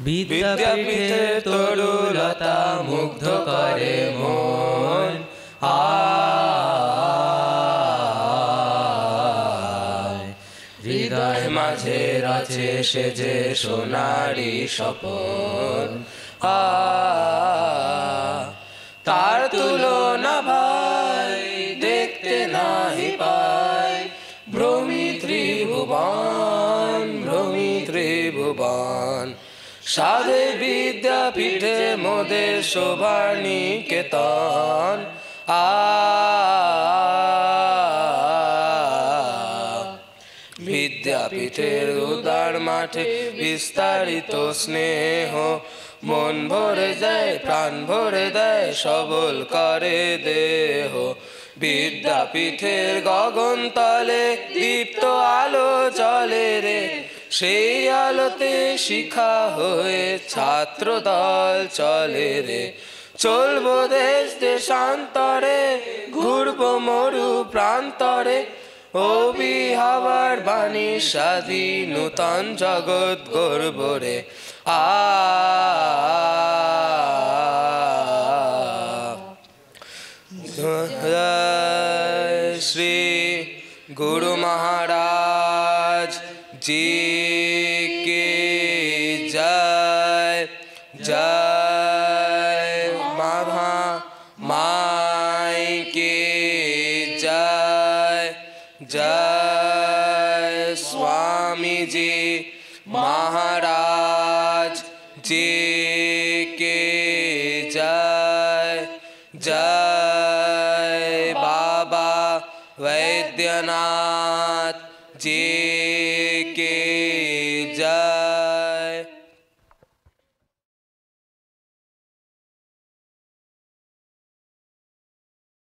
বিদ্যাপীঠের তরুলতা মুগ্ধ করে মন। হৃদয় মাঝে রচে সেজে সোনারি স্বপন। তার তুলনা ভাই দেখতে নাহি পাই, ভ্রমি ত্রিভুবন, ভ্রমি ত্রিভুবন। সাধে বিদ্যাপীঠে মোদের শোভার নিকেতন। বিদ্যাপীঠের উদার মাঠে বিস্তারিত স্নেহ, মন ভরে যায় প্রাণ ভরে দেয় সবল করে দেহ। বিদ্যাপীঠের গগন তলে দীপ্ত আলো জ্বলে রে, সেই আলোতে শিখা হয়ে ছাত্র দল চলে রে। চলবো দেশ দেশান্তরে, ঘুরবো মরু প্রান্তরে, অবিহাবার বাণী সাধি নূতন জগৎ গর্ব রে। শ্রী গুরু মহারাজ জি কি জয়। জয় মাধা মাই কি জয়। জয় स्वामी जी महाराज जी की जय। जय बाबा वैद्यनाथ जी की